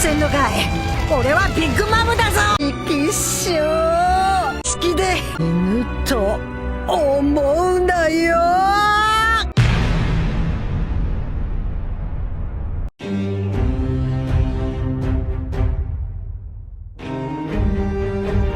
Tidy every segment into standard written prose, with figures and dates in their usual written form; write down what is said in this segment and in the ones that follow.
せんのかい。俺はビッグマムだぞ。一生好きで犬と思うんだよ。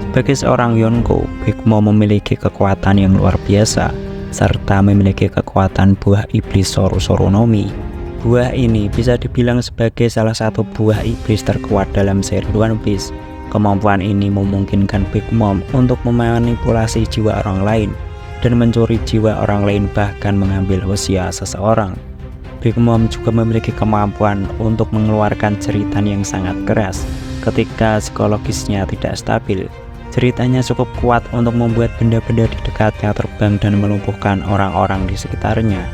Sebagai seorang Yonko, Big Mom memiliki kekuatan yang luar biasa, serta memiliki kekuatan buah iblis Soru-Soru-Nomi. Buah ini bisa dibilang sebagai salah satu buah iblis terkuat dalam seri One Piece. Kemampuan ini memungkinkan Big Mom untuk memanipulasi jiwa orang lain dan mencuri jiwa orang lain, bahkan mengambil usia seseorang. Big Mom juga memiliki kemampuan untuk mengeluarkan jeritan yang sangat keras ketika psikologisnya tidak stabil. Ceritanya cukup kuat untuk membuat benda-benda di dekatnya terbang dan melumpuhkan orang-orang di sekitarnya.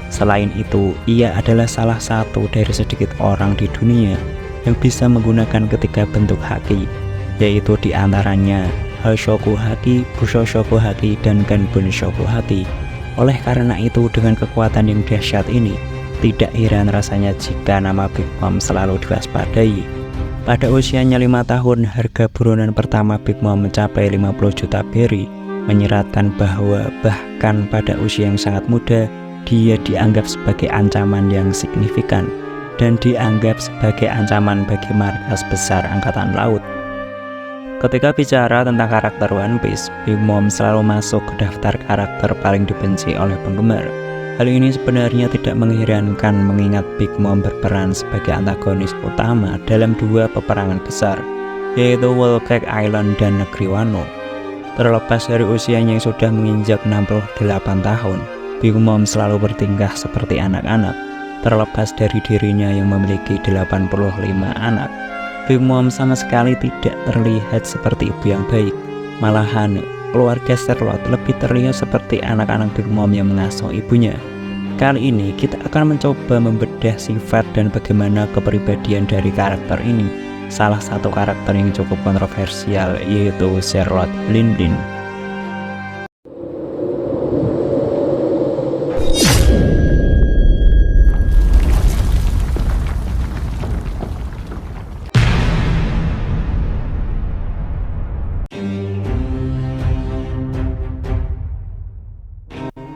Selain itu, ia adalah salah satu dari sedikit orang di dunia yang bisa menggunakan ketiga bentuk haki, yaitu diantaranya Hoshoku Haki, Bushoku Haki, dan Genbun Shoku Haki. Oleh karena itu, dengan kekuatan yang dahsyat ini, tidak heran rasanya jika nama Big Mom selalu diwaspadai. Pada usianya 5 tahun, harga buronan pertama Big Mom mencapai 50 juta berry, menyiratkan bahwa bahkan pada usia yang sangat muda, dia dianggap sebagai ancaman yang signifikan dan dianggap sebagai ancaman bagi markas besar Angkatan Laut. Ketika bicara tentang karakter One Piece, Big Mom selalu masuk ke daftar karakter paling dibenci oleh penggemar. Hal ini sebenarnya tidak mengherankan mengingat Big Mom berperan sebagai antagonis utama dalam dua peperangan besar, yaitu Whole Cake Island dan Negeri Wano. Terlepas dari usianya yang sudah menginjak 68 tahun, Big Mom selalu bertingkah seperti anak-anak. Terlepas dari dirinya yang memiliki 85 anak, Big Mom sama sekali tidak terlihat seperti ibu yang baik. Malahan, keluarga Charlotte lebih terlihat seperti anak-anak Big Mom yang mengasuh ibunya. Kali ini kita akan mencoba membedah sifat dan bagaimana kepribadian dari karakter ini. Salah satu karakter yang cukup kontroversial yaitu Charlotte Lin-Lin.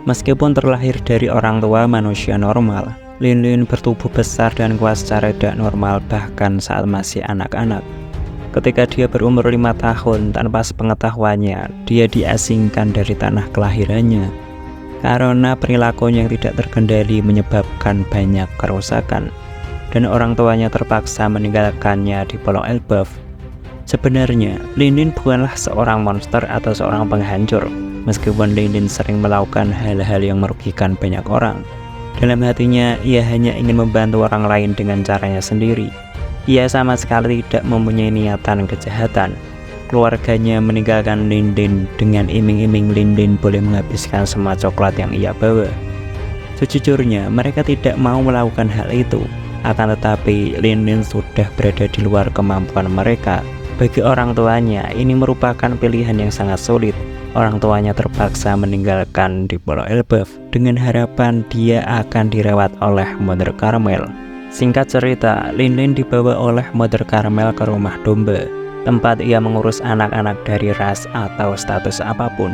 Meskipun terlahir dari orang tua manusia normal, Lin-Lin bertubuh besar dan kuat secara tidak normal bahkan saat masih anak-anak. Ketika dia berumur 5 tahun, tanpa sepengetahuannya, dia diasingkan dari tanah kelahirannya. Karena perilakunya yang tidak terkendali menyebabkan banyak kerusakan, dan orang tuanya terpaksa meninggalkannya di Pulau Elbaf. Sebenarnya, Lin-Lin bukanlah seorang monster atau seorang penghancur. Meskipun Lin-Lin sering melakukan hal-hal yang merugikan banyak orang, dalam hatinya ia hanya ingin membantu orang lain dengan caranya sendiri. Ia sama sekali tidak mempunyai niatan kejahatan. Keluarganya meninggalkan Lin-Lin dengan iming-iming Lin-Lin boleh menghabiskan semua coklat yang ia bawa. Sejujurnya mereka tidak mau melakukan hal itu, akan tetapi Lin-Lin sudah berada di luar kemampuan mereka. Bagi orang tuanya, ini merupakan pilihan yang sangat sulit. Orang tuanya terpaksa meninggalkan di Pulau Elbaf dengan harapan dia akan dirawat oleh Mother Caramel. Singkat cerita, Lin-Lin dibawa oleh Mother Caramel ke rumah domba, tempat ia mengurus anak-anak dari ras atau status apapun.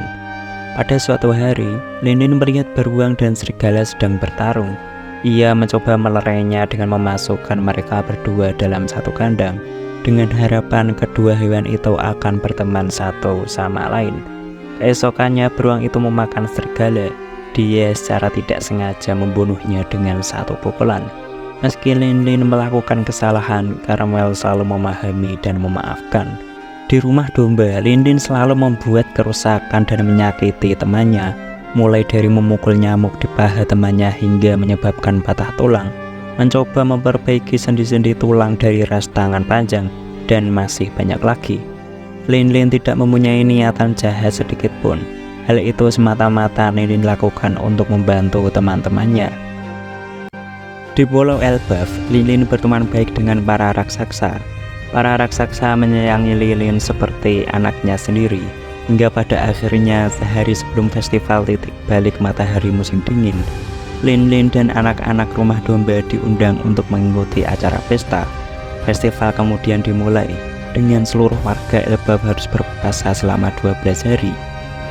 Pada suatu hari, Lin-Lin melihat beruang dan serigala sedang bertarung. Ia mencoba melerainya dengan memasukkan mereka berdua dalam satu kandang, dengan harapan kedua hewan itu akan berteman satu sama lain. Keesokannya beruang itu memakan serigala. Dia secara tidak sengaja membunuhnya dengan satu pukulan. Meski Lin-Lin melakukan kesalahan, Caramel selalu memahami dan memaafkan. Di rumah domba, Lin-Lin selalu membuat kerusakan dan menyakiti temannya, mulai dari memukul nyamuk di paha temannya hingga menyebabkan patah tulang, mencoba memperbaiki sendi-sendi tulang dari ras tangan panjang, dan masih banyak lagi. Lin-Lin tidak mempunyai niatan jahat sedikit pun. Hal itu semata-mata Lin-Lin lakukan untuk membantu teman-temannya. Di Pulau Elbaf, Lin-Lin berteman baik dengan para raksasa. Para raksasa menyayangi Lin-Lin seperti anaknya sendiri, hingga pada akhirnya sehari sebelum festival titik balik matahari musim dingin, Lin-Lin dan anak-anak rumah domba diundang untuk mengikuti acara pesta. Festival kemudian dimulai dengan seluruh warga Elbaf harus berpuasa selama 12 hari.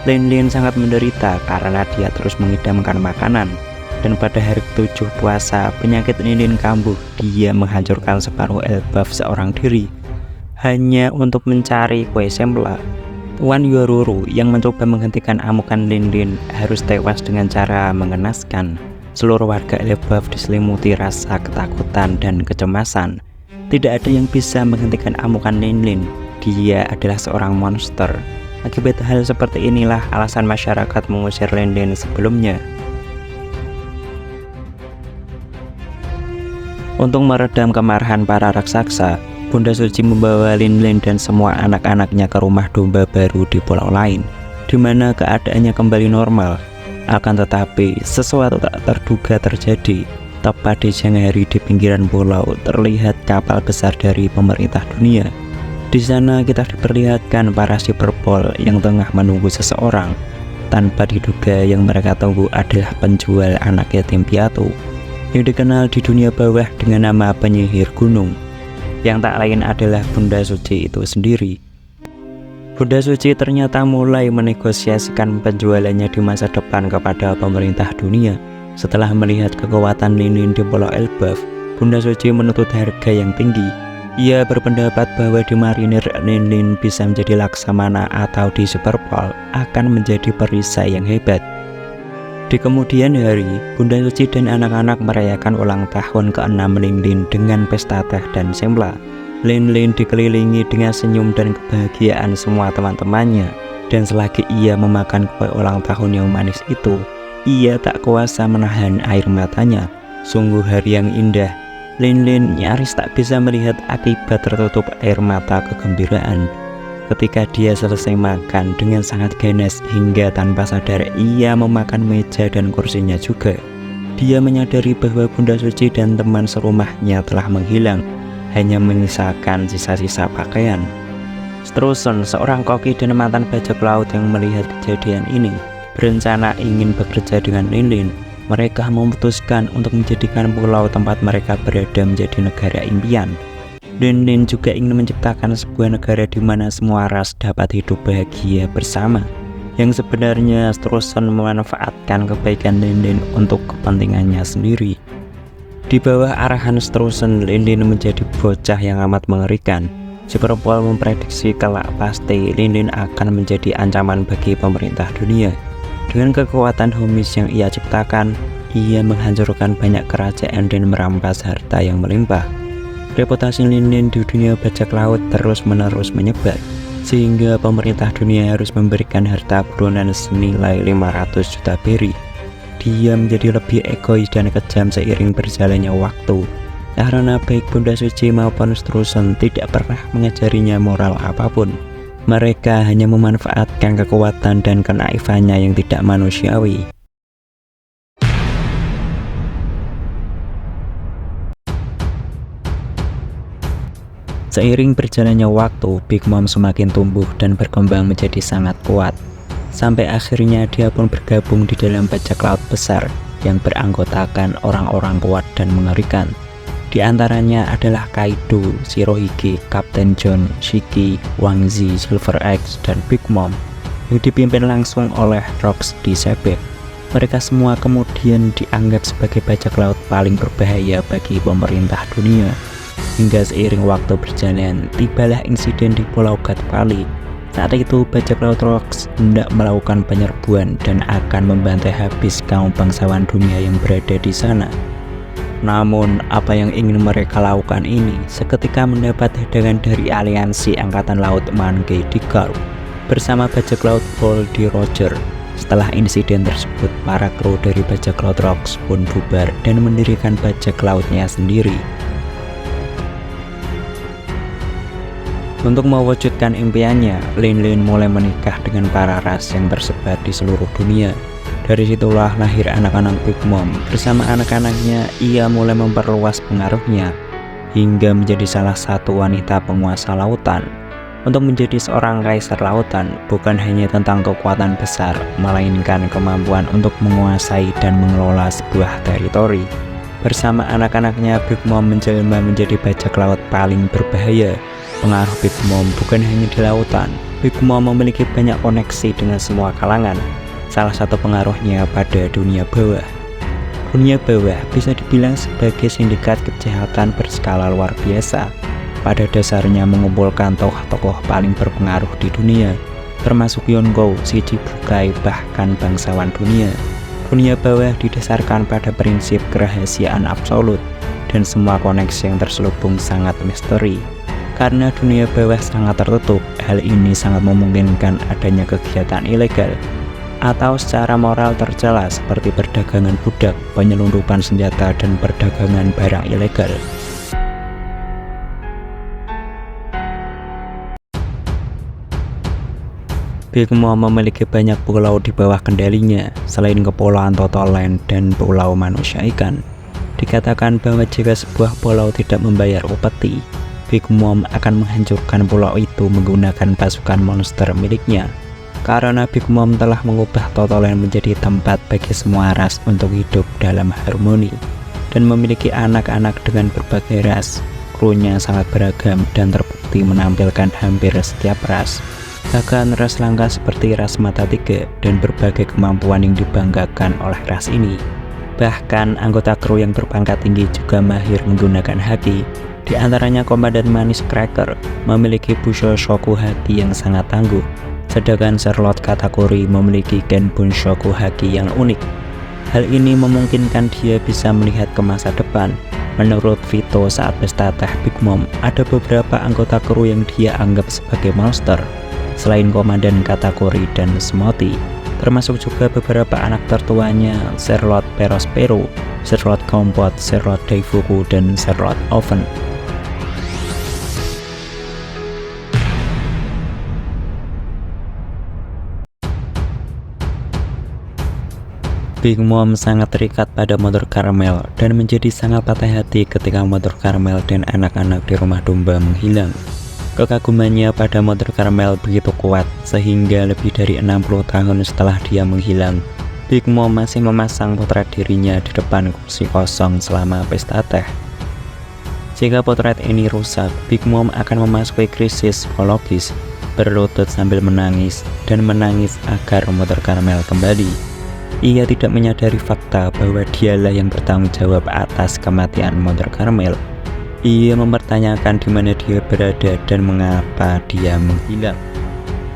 Lin sangat menderita karena dia terus mengidamkan makanan. Dan pada hari ke-7 puasa, penyakit Lin kambuh. Dia menghancurkan separuh Elbaf seorang diri hanya untuk mencari kue sempla. Tuan Yoruru yang mencoba menghentikan amukan Lin harus tewas dengan cara mengenaskan. Seluruh warga Elbaf diselimuti rasa ketakutan dan kecemasan. Tidak ada yang bisa menghentikan amukan Lin. Dia adalah seorang monster. Akibat hal seperti inilah alasan masyarakat mengusir Lin sebelumnya. Untuk meredam kemarahan para raksasa, Bunda Suci membawa Lin dan semua anak-anaknya ke rumah domba baru di pulau lain, di mana keadaannya kembali normal. Akan tetapi, sesuatu tak terduga terjadi. Tepat di siang hari di pinggiran pulau terlihat kapal besar dari pemerintah dunia. Di sana kita diperlihatkan para Cyberpol yang tengah menunggu seseorang. Tanpa diduga yang mereka tunggu adalah penjual anak yatim piatu yang dikenal di dunia bawah dengan nama penyihir gunung, yang tak lain adalah Bunda Suci itu sendiri. Bunda Suci ternyata mulai menegosiasikan penjualannya di masa depan kepada pemerintah dunia. Setelah melihat kekuatan Lin di Pulau Elbaf, Bunda Suci menuntut harga yang tinggi. Ia berpendapat bahwa di marinir Lin bisa menjadi Laksamana atau di Cyberpol akan menjadi perisai yang hebat. Di kemudian hari, Bunda Suci dan anak-anak merayakan ulang tahun ke-6 Lin dengan pesta teh dan sempla. Lin dikelilingi dengan senyum dan kebahagiaan semua teman-temannya. Dan selagi ia memakan kue ulang tahun yang manis itu, ia tak kuasa menahan air matanya. Sungguh hari yang indah. Lin nyaris tak bisa melihat akibat tertutup air mata kegembiraan. Ketika dia selesai makan dengan sangat ganas hingga tanpa sadar ia memakan meja dan kursinya juga. Dia menyadari bahwa Bunda Suci dan teman serumahnya telah menghilang, hanya menyisakan sisa-sisa pakaian. Strusen, seorang koki dan mantan bajak laut yang melihat kejadian ini, berencana ingin bekerja dengan Lin. Mereka memutuskan untuk menjadikan pulau tempat mereka berada menjadi negara impian. Lin juga ingin menciptakan sebuah negara di mana semua ras dapat hidup bahagia bersama. Yang sebenarnya Strusen memanfaatkan kebaikan Lin untuk kepentingannya sendiri. Di bawah arahan Strusen, Lin menjadi bocah yang amat mengerikan. Cyberpol memprediksi kelak pasti Lin akan menjadi ancaman bagi pemerintah dunia. Dengan kekuatan Homis yang ia ciptakan, ia menghancurkan banyak kerajaan dan merampas harta yang melimpah. Reputasi Lin di dunia bajak laut terus-menerus menyebar, sehingga pemerintah dunia harus memberikan harta buronan senilai 500 juta beri. Dia menjadi lebih egois dan kejam seiring berjalannya waktu, karena baik Bunda Suci maupun Strusen tidak pernah mengajarinya moral apapun. Mereka hanya memanfaatkan kekuatan dan kenaifannya yang tidak manusiawi. Seiring berjalannya waktu, Big Mom semakin tumbuh dan berkembang menjadi sangat kuat. Sampai akhirnya dia pun bergabung di dalam bajak laut besar yang beranggotakan orang-orang kuat dan mengerikan. Di antaranya adalah Kaido, Shirohige, Kapten John, Shiki, Wang Zi, Silver Axe, dan Big Mom yang dipimpin langsung oleh Rox di Sebek. Mereka semua kemudian dianggap sebagai bajak laut paling berbahaya bagi pemerintah dunia. Hingga seiring waktu berjalan, tibalah insiden di Pulau Gatpali. Saat itu bajak laut Rox hendak melakukan penyerbuan dan akan membantai habis kaum bangsawan dunia yang berada di sana. Namun, apa yang ingin mereka lakukan ini seketika mendapat hadangan dari aliansi Angkatan Laut Mangge di Garp bersama bajak laut Paul D. Roger. Setelah insiden tersebut, para kru dari bajak laut Rox pun bubar dan mendirikan bajak lautnya sendiri. Untuk mewujudkan impiannya, Lin mulai menikah dengan para ras yang tersebar di seluruh dunia. Dari situlah lahir anak-anak Big Mom. Bersama anak-anaknya, ia mulai memperluas pengaruhnya hingga menjadi salah satu wanita penguasa lautan. Untuk menjadi seorang kaisar lautan bukan hanya tentang kekuatan besar, melainkan kemampuan untuk menguasai dan mengelola sebuah teritori. Bersama anak-anaknya, Big Mom menjelma menjadi bajak laut paling berbahaya. Pengaruh Big Mom bukan hanya di lautan. Big Mom memiliki banyak koneksi dengan semua kalangan. Salah satu pengaruhnya pada dunia bawah. Dunia bawah bisa dibilang sebagai sindikat kejahatan berskala luar biasa. Pada dasarnya mengumpulkan tokoh-tokoh paling berpengaruh di dunia, termasuk Yonko, Siji Bukai, bahkan bangsawan dunia. Dunia bawah didasarkan pada prinsip kerahasiaan absolut, dan semua koneksi yang terselubung sangat misteri. Karena dunia bawah sangat tertutup, hal ini sangat memungkinkan adanya kegiatan ilegal atau secara moral tercela seperti perdagangan budak, penyelundupan senjata, dan perdagangan barang ilegal. Big Mom memiliki banyak pulau di bawah kendalinya, selain kepulauan Totoland dan pulau manusia ikan. Dikatakan bahwa jika sebuah pulau tidak membayar upeti, Big Mom akan menghancurkan pulau itu menggunakan pasukan monster miliknya. Karena Big Mom telah mengubah Totoland menjadi tempat bagi semua ras untuk hidup dalam harmoni, dan memiliki anak-anak dengan berbagai ras. Krunya sangat beragam dan terbukti menampilkan hampir setiap ras. Bahkan ras langka seperti ras mata tiga dan berbagai kemampuan yang dibanggakan oleh ras ini. Bahkan anggota kru yang berpangkat tinggi juga mahir menggunakan haki. Di antaranya Komandan Manis Cracker memiliki Busho Shoku Haki yang sangat tangguh, sedangkan Charlotte Katakuri memiliki Genbun Shoku Haki yang unik. Hal ini memungkinkan dia bisa melihat ke masa depan. Menurut Vito saat berstatah Big Mom, ada beberapa anggota kru yang dia anggap sebagai monster, selain Komandan Katakuri dan Smokey, termasuk juga beberapa anak tertuanya Charlotte Perospero, Charlotte Kompot, Charlotte Daifuku, dan Charlotte Oven. Big Mom sangat terikat pada Mother Caramel dan menjadi sangat patah hati ketika Mother Caramel dan anak-anak di rumah domba menghilang. Kekagumannya pada Mother Caramel begitu kuat sehingga lebih dari 60 tahun setelah dia menghilang, Big Mom masih memasang potret dirinya di depan kursi kosong selama pesta teh. Jika potret ini rusak, Big Mom akan memasuki krisis psikologis, berlutut sambil menangis dan menangis agar Mother Caramel kembali. Ia tidak menyadari fakta bahwa dialah yang bertanggung jawab atas kematian Mother Caramel. Ia mempertanyakan di mana dia berada dan mengapa dia menghilang.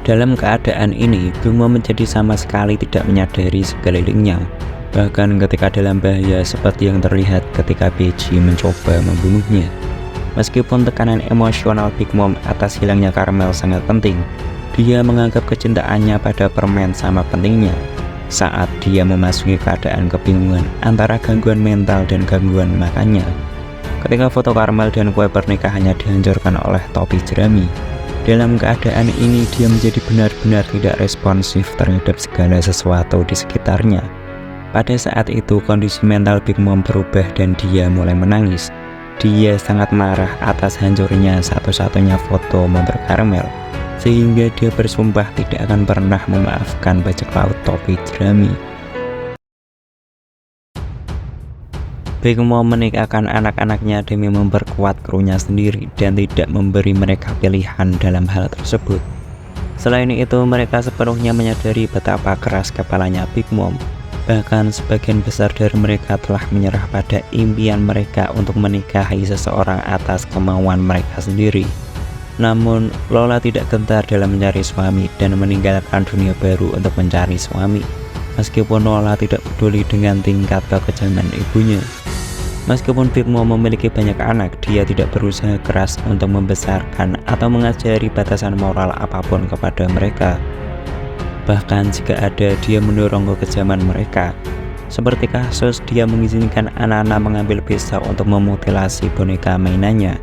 Dalam keadaan ini, Big Mom menjadi sama sekali tidak menyadari sekelilingnya. Bahkan ketika dalam bahaya seperti yang terlihat ketika Beji mencoba membunuhnya. Meskipun tekanan emosional Big Mom atas hilangnya Caramel sangat penting, dia menganggap kecintaannya pada permen sama pentingnya. Saat dia memasuki keadaan kebingungan antara gangguan mental dan gangguan makannya, ketika foto Caramel dan kue pernikahannya dihancurkan oleh topi jerami. Dalam keadaan ini dia menjadi benar-benar tidak responsif terhadap segala sesuatu di sekitarnya. Pada saat itu kondisi mental Big Mom berubah dan dia mulai menangis. Dia sangat marah atas hancurnya satu-satunya foto Mother Caramel, sehingga dia bersumpah tidak akan pernah memaafkan bajak laut topi jerami. Big Mom menikahkan anak-anaknya demi memperkuat krunya sendiri dan tidak memberi mereka pilihan dalam hal tersebut. Selain itu, mereka sepenuhnya menyadari betapa keras kepalanya Big Mom. Bahkan sebagian besar dari mereka telah menyerah pada impian mereka untuk menikahi seseorang atas kemauan mereka sendiri. Namun, Lola tidak gentar dalam mencari suami dan meninggalkan dunia baru untuk mencari suami. Meskipun Lola tidak peduli dengan tingkat kekejaman ibunya. Meskipun Big Mom memiliki banyak anak, dia tidak berusaha keras untuk membesarkan atau mengajari batasan moral apapun kepada mereka. Bahkan jika ada, dia mendorong kekejaman mereka. Seperti kasus dia mengizinkan anak-anak mengambil pisau untuk memutilasi boneka mainannya.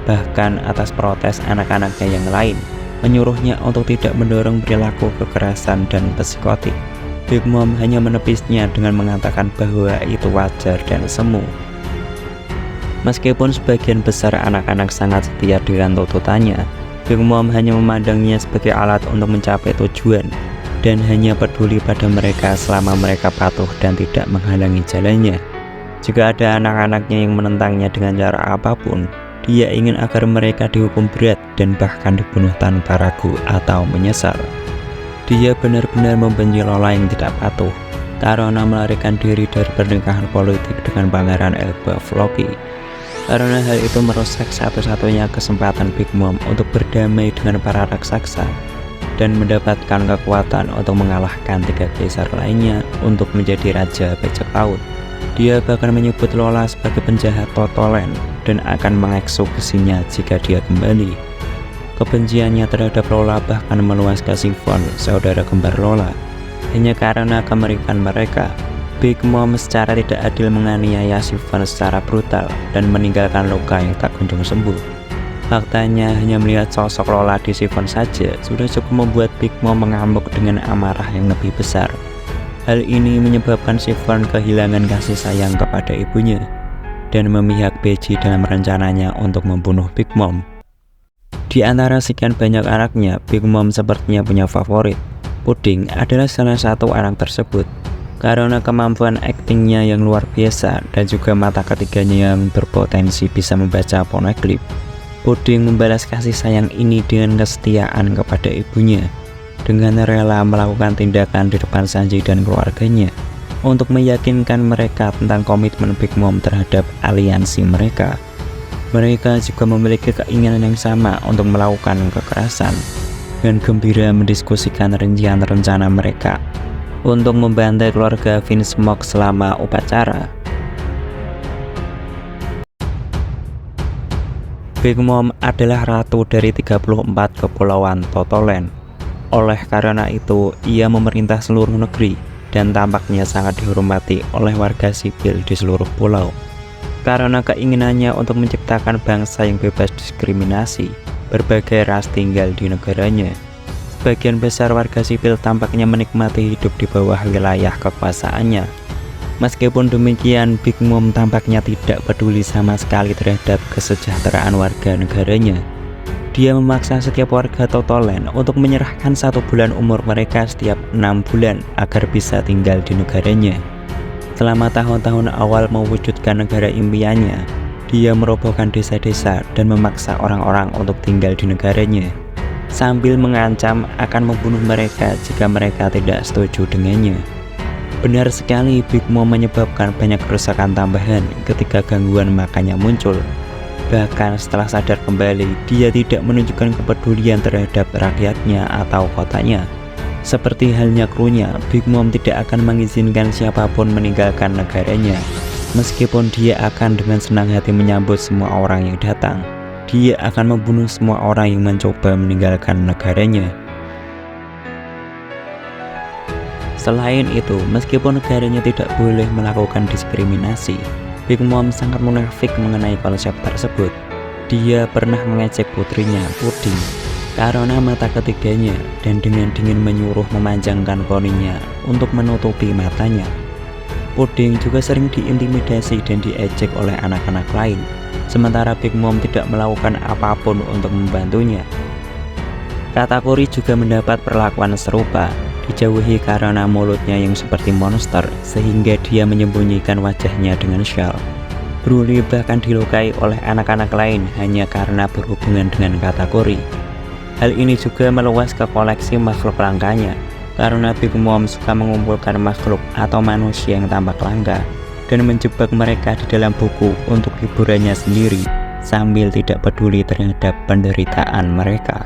Bahkan atas protes anak-anaknya yang lain, menyuruhnya untuk tidak mendorong perilaku kekerasan dan psikotik. Big Mom hanya menepisnya dengan mengatakan bahwa itu wajar dan semu. Meskipun sebagian besar anak-anak sangat setia dengan tuntutannya, Big Mom hanya memandangnya sebagai alat untuk mencapai tujuan dan hanya peduli pada mereka selama mereka patuh dan tidak menghalangi jalannya. Jika ada anak-anaknya yang menentangnya dengan cara apapun, dia ingin agar mereka dihukum berat dan bahkan dibunuh tanpa ragu atau menyesal. Dia benar-benar membenci Lola yang tidak patuh karena melarikan diri dari pernikahan politik dengan Pangeran Elbaf Loki. Karena hal itu merusak satu-satunya kesempatan Big Mom untuk berdamai dengan para raksasa dan mendapatkan kekuatan untuk mengalahkan 3 kaisar lainnya untuk menjadi Raja Bajak Laut. Dia bahkan menyebut Lola sebagai penjahat Totoland dan akan mengeksekusinya jika dia kembali. Kebenciannya terhadap Lola bahkan meluas ke Siphon, saudara kembar Lola. Hanya karena kemiripan mereka, Big Mom secara tidak adil menganiaya Siphon secara brutal dan meninggalkan luka yang tak kunjung sembuh. Faktanya, hanya melihat sosok Lola di Siphon saja sudah cukup membuat Big Mom mengamuk dengan amarah yang lebih besar. Hal ini menyebabkan Siphon kehilangan kasih sayang kepada ibunya dan memihak Beji dalam rencananya untuk membunuh Big Mom. Di antara sekian banyak anaknya, Big Mom sepertinya punya favorit. Pudding adalah salah satu anak tersebut. Karena kemampuan aktingnya yang luar biasa dan juga mata ketiganya yang berpotensi bisa membaca poneglyph, Pudding membalas kasih sayang ini dengan kesetiaan kepada ibunya, dengan rela melakukan tindakan di depan Sanji dan keluarganya untuk meyakinkan mereka tentang komitmen Big Mom terhadap aliansi mereka. Mereka juga memiliki keinginan yang sama untuk melakukan kekerasan dan gembira mendiskusikan rencana mereka untuk membantai keluarga Vinsmoke selama upacara. Big Mom adalah ratu dari 34 kepulauan Totoland. Oleh karena itu, ia memerintah seluruh negeri dan tampaknya sangat dihormati oleh warga sipil di seluruh pulau. Karena keinginannya untuk menciptakan bangsa yang bebas diskriminasi, berbagai ras tinggal di negaranya. Sebagian besar warga sipil tampaknya menikmati hidup di bawah wilayah kekuasaannya. Meskipun demikian, Big Mom tampaknya tidak peduli sama sekali terhadap kesejahteraan warga negaranya. Dia memaksa setiap warga Totoland untuk menyerahkan 1 bulan umur mereka setiap 6 bulan agar bisa tinggal di negaranya. Selama tahun-tahun awal mewujudkan negara impiannya, dia merobohkan desa-desa dan memaksa orang-orang untuk tinggal di negaranya, sambil mengancam akan membunuh mereka jika mereka tidak setuju dengannya. Benar sekali, Big Mom menyebabkan banyak kerusakan tambahan ketika gangguan makannya muncul. Bahkan setelah sadar kembali, dia tidak menunjukkan kepedulian terhadap rakyatnya atau kotanya. Seperti halnya krunya, Big Mom tidak akan mengizinkan siapapun meninggalkan negaranya, meskipun dia akan dengan senang hati menyambut semua orang yang datang. Dia akan membunuh semua orang yang mencoba meninggalkan negaranya. Selain itu, meskipun negaranya tidak boleh melakukan diskriminasi, Big Mom sangat munafik mengenai konsep tersebut. Dia pernah mengejek putrinya, Pudding, karena mata ketiganya dan dengan dingin menyuruh memanjangkan poninya untuk menutupi matanya. Pudding juga sering diintimidasi dan diejek oleh anak-anak lain, sementara Big Mom tidak melakukan apapun untuk membantunya. Katakuri juga mendapat perlakuan serupa, dijauhi karena mulutnya yang seperti monster sehingga dia menyembunyikan wajahnya dengan syal. Broly bahkan dilukai oleh anak-anak lain hanya karena berhubungan dengan Katakuri. Hal ini juga meluas ke koleksi makhluk langkanya, karena Big Mom suka mengumpulkan makhluk atau manusia yang tampak langka dan menjebak mereka di dalam buku untuk hiburannya sendiri sambil tidak peduli terhadap penderitaan mereka.